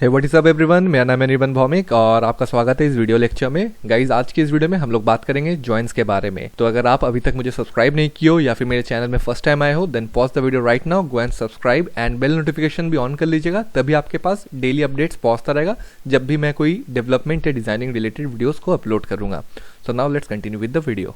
Hey what is up everyone, मेरा नाम है निर्बन भौमिक और आपका स्वागत है इस वीडियो लेक्चर में। गाइज आज की इस वीडियो में हम लोग बात करेंगे जॉइंस के बारे में। तो अगर आप अभी तक मुझे सब्सक्राइब नहीं किए हो या फिर मेरे चैनल में फर्स्ट टाइम आए हो, then pause the video right now, go and subscribe and bell notification भी ऑन कर लीजिएगा, तभी आपके पास डेली अपडेट्स पहुंचता रहेगा जब भी मैं कोई डेवलपमेंट या डिजाइनिंग रिलेटेड वीडियोस को अपलोड करूंगा। So now let's continue with the video.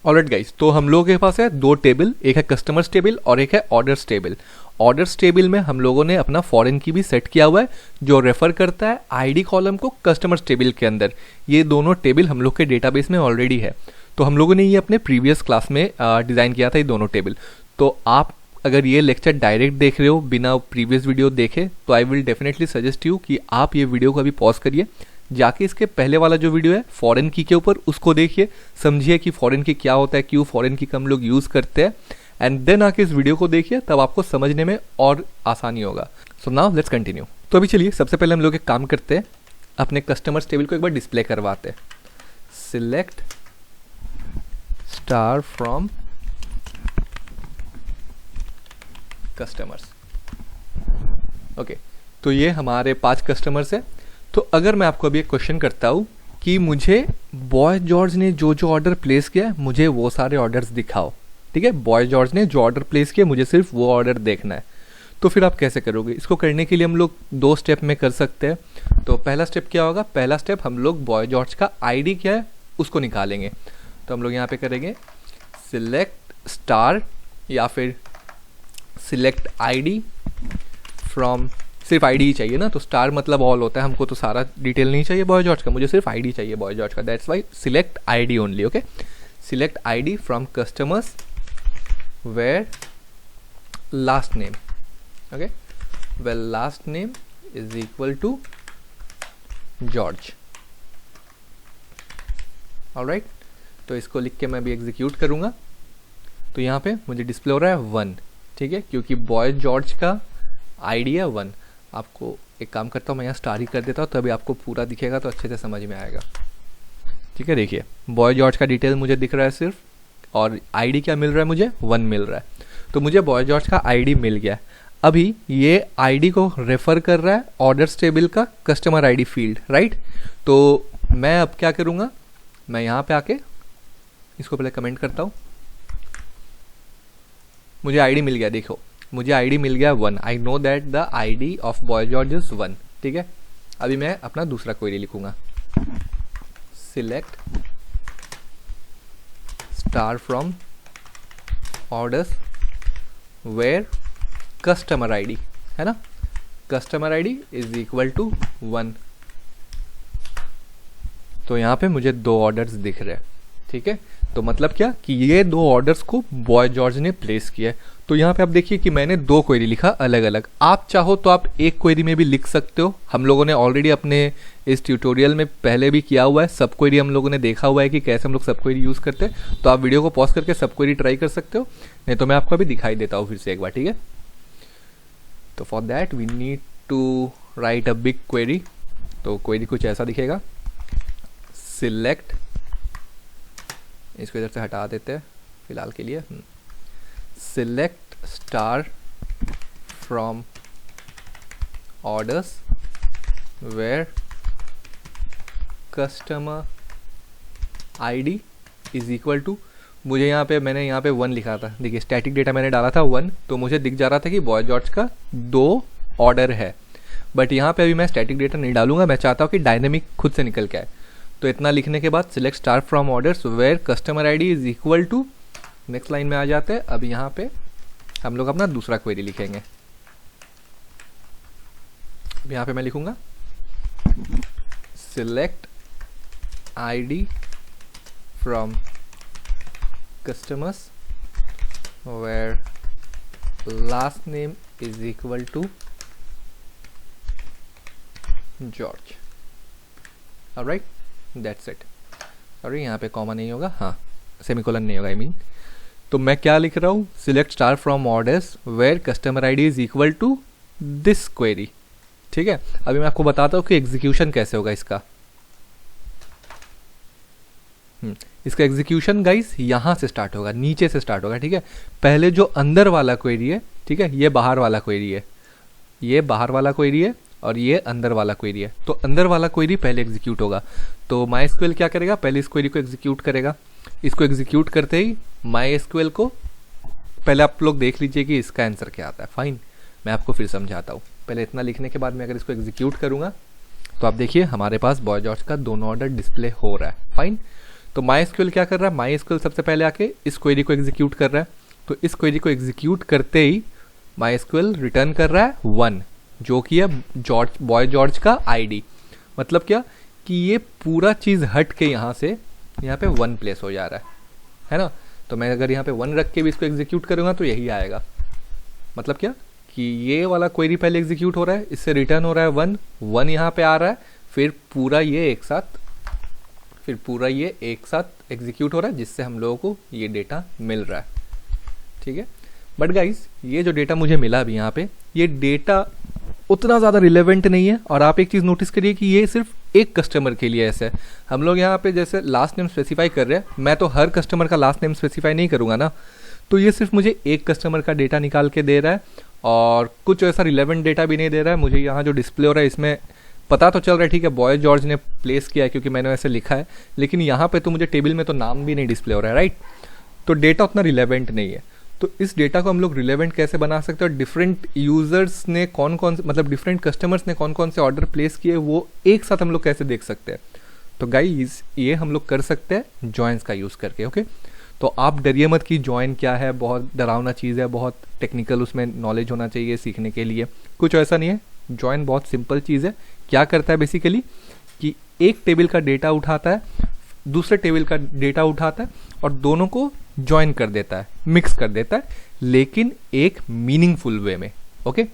Alright guys, तो हम लोगों के पास है दो टेबल, एक है कस्टमर्स टेबल और एक है ऑर्डर्स टेबल। ऑर्डर्स टेबल में हम लोगों ने अपना फॉरेन की भी सेट किया हुआ है जो रेफर करता है आईडी कॉलम को कस्टमर्स टेबल के अंदर। ये दोनों टेबल हम लोग के डेटाबेस में ऑलरेडी है, तो हम लोगों ने ये अपने प्रीवियस क्लास में डिज़ाइन किया था ये दोनों टेबल। तो आप अगर ये लेक्चर डायरेक्ट देख रहे हो बिना प्रीवियस वीडियो देखे, तो I will definitely suggest you कि आप ये वीडियो को अभी पॉज करिए, जाके इसके पहले वाला जो वीडियो है फॉरेन की के ऊपर उसको देखिए, समझिए कि फॉरेन की क्या होता है, क्यों फॉरेन की हम लोग यूज़ करते हैं, एंड देन आके इस वीडियो को देखिए, तब आपको समझने में और आसानी होगा। So now let's continue. तो अभी चलिए सबसे पहले हम लोग एक काम करते हैं, अपने कस्टमर्स टेबल को एक बार डिस्प्ले करवाते हैं। Select star from customers. Okay, तो ये हमारे 5 कस्टमर्स है। तो अगर मैं आपको अभी एक क्वेश्चन करता हूँ कि मुझे बॉय जॉर्ज ने जो जो ऑर्डर प्लेस किया मुझे वो सारे ऑर्डर्स दिखाओ, ठीक है। बॉय जॉर्ज ने जो ऑर्डर प्लेस किया मुझे सिर्फ वो ऑर्डर देखना है। तो फिर आप कैसे करोगे इसको? करने के लिए हम लोग 2 स्टेप में कर सकते हैं। तो पहला स्टेप क्या होगा? पहला स्टेप हम लोग बॉय जॉर्ज का आईडी क्या है उसको निकालेंगे। तो हम लोग यहाँ पे करेंगे सिलेक्ट स्टार या फिर सिलेक्ट आईडी फ्रॉम, सिर्फ आईडी ही चाहिए ना, तो स्टार मतलब ऑल होता है, हमको तो सारा डिटेल नहीं चाहिए बॉय जॉर्ज का, मुझे सिर्फ आईडी चाहिए बॉय जॉर्ज का। That's why select ID only. Okay, select ID from customers where last name, okay, where last name is equal to George. Alright, तो इसको लिख के मैं भी एग्जीक्यूट करूंगा। तो यहाँ पे मुझे डिस्प्ले हो रहा है 1, ठीक है, क्योंकि बॉय जॉर्ज का आईडी है 1। आपको एक काम करता हूँ, मैं यहाँ स्टार ही कर देता हूँ, तभी आपको पूरा दिखेगा तो अच्छे से समझ में आएगा, ठीक है। देखिए बॉय जॉर्ज का डिटेल मुझे दिख रहा है सिर्फ, और आईडी क्या मिल रहा है मुझे? 1 मिल रहा है। तो मुझे बॉय जॉर्ज का आईडी मिल गया। अभी ये आईडी को रेफर कर रहा है ऑर्डर्स टेबल का कस्टमर आईडी फील्ड, राइट। तो मैं अब क्या करूँगा, मैं यहाँ पे आके इसको पहले कमेंट करता हूँ। मुझे आईडी मिल गया, देखो मुझे आईडी मिल गया 1। I know that the ID of Boy George is 1, ठीक है। अभी मैं अपना दूसरा क्वेरी लिखूंगा, select star from orders where customer ID, है ना, customer ID is equal to 1। तो यहाँ पे मुझे 2 ऑर्डर्स दिख रहे हैं, ठीक है। तो मतलब क्या कि ये 2 ऑर्डर्स को बॉय जॉर्ज ने प्लेस किया है। तो यहाँ पे आप देखिए कि मैंने 2 क्वेरी लिखा अलग अलग। आप चाहो तो आप एक क्वेरी में भी लिख सकते हो, हम लोगों ने ऑलरेडी अपने इस ट्यूटोरियल में पहले भी किया हुआ है। सब क्वेरी हम लोगों ने देखा हुआ है कि कैसे हम लोग सब क्वेरी यूज़ करते हैं। तो आप वीडियो को पॉज करके सब क्वेरी ट्राई कर सकते हो, नहीं तो मैं आपको अभी दिखाई देता हूँ फिर से एक बार, ठीक है। तो for that we need to write a big query. तो क्वेरी कुछ ऐसा दिखेगा, सिलेक्ट, इसको इधर से हटा देते हैं फिलहाल के लिए, select star from orders where customer ID is equal to, मुझे यहाँ पे मैंने यहाँ पे 1 लिखा था, देखिए स्टैटिक डेटा मैंने डाला था 1, तो मुझे दिख जा रहा था कि बॉय जॉर्ज का 2 ऑर्डर है। बट यहाँ पे अभी मैं स्टैटिक डेटा नहीं डालूंगा, मैं चाहता हूँ कि डायनेमिक खुद से निकल के आए। तो इतना लिखने के बाद select star from orders where customer ID is equal to, next line में आ जाते हैं। अब यहाँ पे हम लोग अपना दूसरा क्वेरी लिखेंगे। अब यहाँ पे मैं लिखूंगा select ID from customers where last name is equal to George. Alright, that's it. Sorry यहाँ पे कॉमा नहीं होगा, हाँ सेमीकोलन नहीं होगा, आई मीन। तो मैं क्या लिख रहा हूँ, select star from orders where customer ID is equal to this query, ठीक है। अभी मैं आपको बताता हूँ कि एग्जीक्यूशन कैसे होगा इसका। इसका एग्जीक्यूशन गाइस यहाँ से स्टार्ट होगा, नीचे से स्टार्ट होगा, ठीक है। पहले जो अंदर वाला क्वेरी है ठीक है, ये बाहर वाला क्वेरी है, ये बाहर वाला क्वेरी है और ये अंदर वाला क्वेरी है। तो अंदर वाला क्वेरी पहले एग्जीक्यूट होगा। तो MySQL क्या करेगा, पहले इस क्वेरी को एग्जीक्यूट करेगा। इसको एग्जीक्यूट करते ही MySQL को, पहले आप लोग देख लीजिए कि इसका आंसर क्या आता है। फाइन, मैं आपको फिर समझाता हूँ। पहले इतना लिखने के बाद मैं अगर इसको एग्जीक्यूट करूँगा तो आप देखिए हमारे पास बॉय जॉर्ज का दोनों ऑर्डर डिस्प्ले हो रहा है। फाइन, तो MySQL क्या कर रहा है, MySQL सबसे पहले आके इस क्वेरी को एग्जीक्यूट कर रहा है। तो इस क्वेरी को एग्जीक्यूट करते ही MySQL रिटर्न कर रहा है 1, जो कि है बॉय जॉर्ज का आईडी। मतलब क्या कि ये पूरा चीज़ हट के यहाँ से यहाँ पे 1 प्लेस हो जा रहा है ना। तो मैं अगर यहाँ पे 1 रख के भी इसको एग्जीक्यूट करूँगा तो यही आएगा। मतलब क्या कि ये वाला क्वेरी पहले एग्जीक्यूट हो रहा है, इससे रिटर्न हो रहा है 1 यहाँ पे आ रहा है, फिर पूरा ये एक साथ एग्जीक्यूट हो रहा है, जिससे हम लोगों को ये डेटा मिल रहा है। ठीक है, बट गाइस ये जो डेटा मुझे मिला अभी यहाँ पे, ये डेटा उतना ज़्यादा रिलेवेंट नहीं है। और आप एक चीज़ नोटिस करिए कि ये सिर्फ एक कस्टमर के लिए ऐसा है। हम लोग यहाँ पे जैसे लास्ट नेम स्पेसिफाई कर रहे हैं, मैं तो हर कस्टमर का लास्ट नेम स्पेसिफाई नहीं करूँगा ना। तो ये सिर्फ मुझे एक कस्टमर का डेटा निकाल के दे रहा है और कुछ ऐसा रिलेवेंट डेटा भी नहीं दे रहा है। मुझे यहाँ जो डिस्प्ले हो रहा है इसमें पता तो चल रहा है, ठीक है, बॉय जॉर्ज ने प्लेस किया है क्योंकि मैंने वैसे लिखा है, लेकिन यहाँ पे तो मुझे टेबल में तो नाम भी नहीं डिस्प्ले हो रहा है, राइट। तो डेटा उतना रिलेवेंट नहीं है। तो इस डेटा को हम लोग रिलेवेंट कैसे बना सकते हैं और डिफरेंट यूज़र्स ने कौन कौन से, मतलब डिफरेंट कस्टमर्स ने कौन कौन से ऑर्डर प्लेस किए, वो एक साथ हम लोग कैसे देख सकते हैं। तो गाइस ये हम लोग कर सकते हैं जॉइंस का यूज़ करके। ओके, तो आप डरिए मत कि जॉइन क्या है, बहुत डरावना चीज़ है, बहुत टेक्निकल उसमें नॉलेज होना चाहिए सीखने के लिए। कुछ ऐसा नहीं है, जॉइन बहुत सिंपल चीज़ है। क्या करता है बेसिकली कि एक टेबल का डेटा उठाता है, दूसरे टेबल का डेटा उठाता है और दोनों को ज्वाइन कर देता है, मिक्स कर देता है, लेकिन एक मीनिंगफुल वे में। ओके,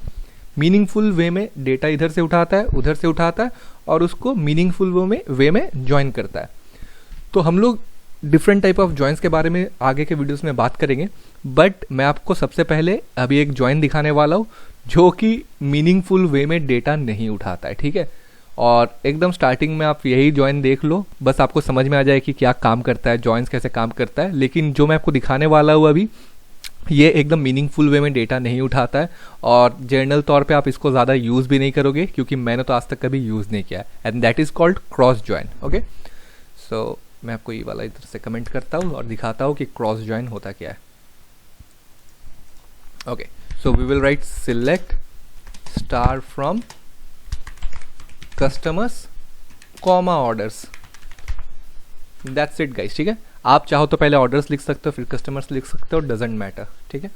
मीनिंगफुल वे में डेटा इधर से उठाता है, उधर से उठाता है और उसको मीनिंगफुल वे में ज्वाइन करता है। तो हम लोग डिफरेंट टाइप ऑफ जॉइंस के बारे में आगे के वीडियोस में बात करेंगे, बट मैं आपको सबसे पहले अभी एक जॉइन दिखाने वाला हूँ जो कि मीनिंगफुल वे में डेटा नहीं उठाता है। ठीक है, और एकदम स्टार्टिंग में आप यही जॉइन देख लो, बस आपको समझ में आ जाए कि क्या काम करता है, जॉइंस कैसे काम करता है। लेकिन जो मैं आपको दिखाने वाला हूँ अभी, ये एकदम मीनिंगफुल वे में डेटा नहीं उठाता है और जनरल तौर पे आप इसको ज़्यादा यूज़ भी नहीं करोगे क्योंकि मैंने तो आज तक कभी यूज़ नहीं किया है, and that is called cross join. Okay, so मैं आपको ये वाला इधर से कमेंट करता हूँ और दिखाता हूँ कि क्रॉस जॉइन होता क्या है। Okay, so we will write select star from customers comma orders, that's it guys. ठीक है, आप चाहो तो पहले ऑर्डर्स लिख सकते हो, फिर कस्टमर्स लिख सकते हो, डजेंट मैटर। ठीक है,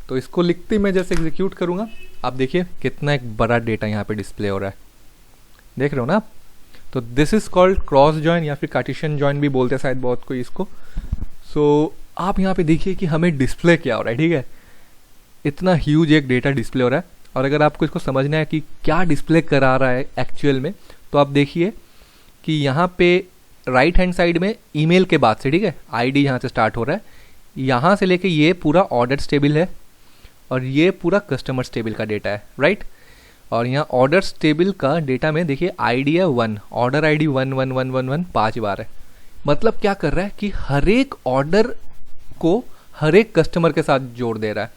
तो इसको लिखते ही मैं जैसे एग्जीक्यूट करूंगा, आप देखिए कितना एक बड़ा डेटा यहाँ पे डिस्प्ले हो रहा है, देख रहे हो ना आप। तो this is called cross join या फिर कार्टेशियन जॉइन भी बोलते हैं शायद बहुत कोई इसको। सो आप यहाँ पे देखिए कि हमें डिस्प्ले क्या हो रहा है। ठीक है, इतना ह्यूज एक डेटा डिस्प्ले हो रहा है और अगर आपको इसको समझना है कि क्या डिस्प्ले करा रहा है एक्चुअल में, तो आप देखिए कि यहाँ पे राइट हैंड साइड में ईमेल के बाद से, ठीक है, आईडी यहाँ से स्टार्ट हो रहा है, यहाँ से लेके ये पूरा ऑर्डर्स टेबल है और ये पूरा कस्टमर्स टेबल का डेटा है, राइट। और यहाँ ऑर्डर्स टेबल का डेटा में देखिए आईडी है 1, ऑर्डर आईडी 11111 5 बार है। मतलब क्या कर रहा है कि हर एक ऑर्डर को हर एक कस्टमर के साथ जोड़ दे रहा है।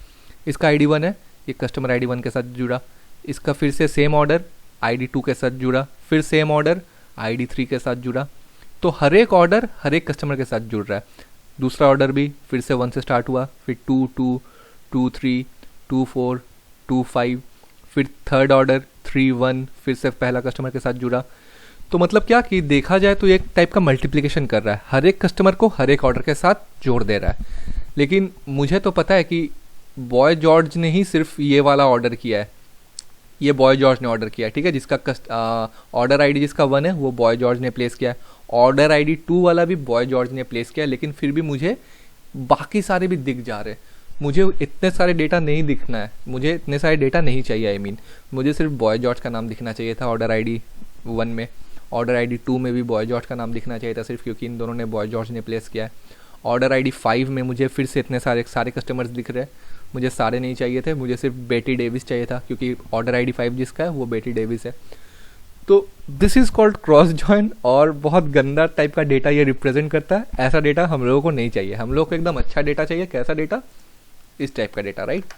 इसका आईडी 1 है, ये कस्टमर आईडी 1 के साथ जुड़ा, इसका फिर से सेम ऑर्डर आईडी 2 के साथ जुड़ा, फिर सेम ऑर्डर आईडी 3 के साथ जुड़ा। तो हर एक ऑर्डर हर एक कस्टमर के साथ जुड़ रहा है। दूसरा ऑर्डर भी फिर से 1 से स्टार्ट हुआ, फिर 2 2 2 3 2 4 2 5, फिर थर्ड ऑर्डर 3 1, फिर से पहला कस्टमर के साथ जुड़ा। तो मतलब क्या कि देखा जाए तो एक टाइप का मल्टीप्लिकेशन कर रहा है, हर एक कस्टमर को हर एक ऑर्डर के साथ जोड़ दे रहा है। लेकिन मुझे तो पता है कि बॉय जॉर्ज ने ही सिर्फ ये वाला ऑर्डर किया है, ये बॉय जॉर्ज ने ऑर्डर किया है। ठीक है, जिसका ऑर्डर आईडी जिसका 1 है वो बॉय जॉर्ज ने प्लेस किया है, ऑर्डर आईडी 2 वाला भी बॉय जॉर्ज ने प्लेस किया है। लेकिन फिर भी मुझे बाकी सारे भी दिख जा रहे हैं। मुझे इतने सारे डेटा नहीं दिखना है, मुझे इतने सारे डेटा नहीं चाहिए। आई मीन मुझे सिर्फ बॉय जॉर्ज का नाम दिखना चाहिए था ऑर्डर आईडी 1 में, ऑर्डर आईडी 2 में भी बॉय जॉर्ज का नाम दिखना चाहिए था सिर्फ क्योंकि इन दोनों ने बॉय जॉर्ज ने प्लेस किया है। ऑर्डर आईडी 5 में मुझे फिर से इतने सारे कस्टमर्स दिख रहे हैं, मुझे सारे नहीं चाहिए थे, मुझे सिर्फ बेटी डेविस चाहिए था क्योंकि ऑर्डर आईडी 5 जिसका है वो बेटी डेविस है। तो this is called cross join और बहुत गंदा टाइप का डेटा ये रिप्रेजेंट करता है। ऐसा डेटा हम लोगों को नहीं चाहिए, हम लोग को एकदम अच्छा डेटा चाहिए। कैसा डेटा? इस टाइप का डेटा, राइट।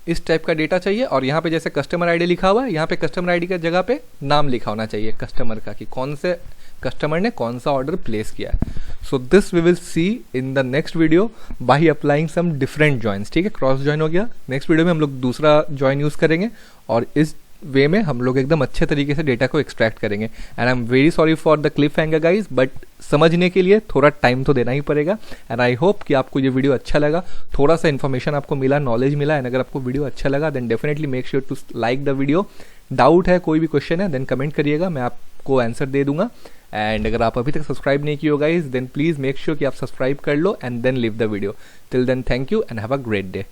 इस टाइप का डेटा चाहिए, और यहाँ पे जैसे कस्टमर आईडी लिखा हुआ है, यहाँ पे कस्टमर आईडी का जगह पे नाम लिखा होना चाहिए कस्टमर का, कि कौन से कस्टमर ने कौन सा ऑर्डर प्लेस किया है. So this we will see in the next video by applying some different joins. ठीक है, क्रॉस जॉइन हो गया. नेक्स्ट वीडियो में हम लोग दूसरा जॉइन यूज़ करेंगे, और इस वे में हम लोग एकदम अच्छे तरीके से डेटा को एक्सट्रैक्ट करेंगे. And I am very sorry for the clip hanger guys, but समझने के लिए थोड़ा टाइम तो देना ही पड़ेगा. एंड आई होप कि आपको ये वीडियो अच्छा लगा, थोड़ा सा इन्फॉर्मेशन आपको मिला, नॉलेज मिला. एंड अगर आपको वीडियो अच्छा लगा then definitely make sure to like the video. Doubt है, कोई भी क्वेश्चन है, देन कमेंट करिएगा, मैं आपको आंसर दे दूंगा. एंड अगर आप अभी तक सब्सक्राइब नहीं किए हो guys, then please make sure कि आप सब्सक्राइब कर लो and then leave the video. Till then thank you and have a great day.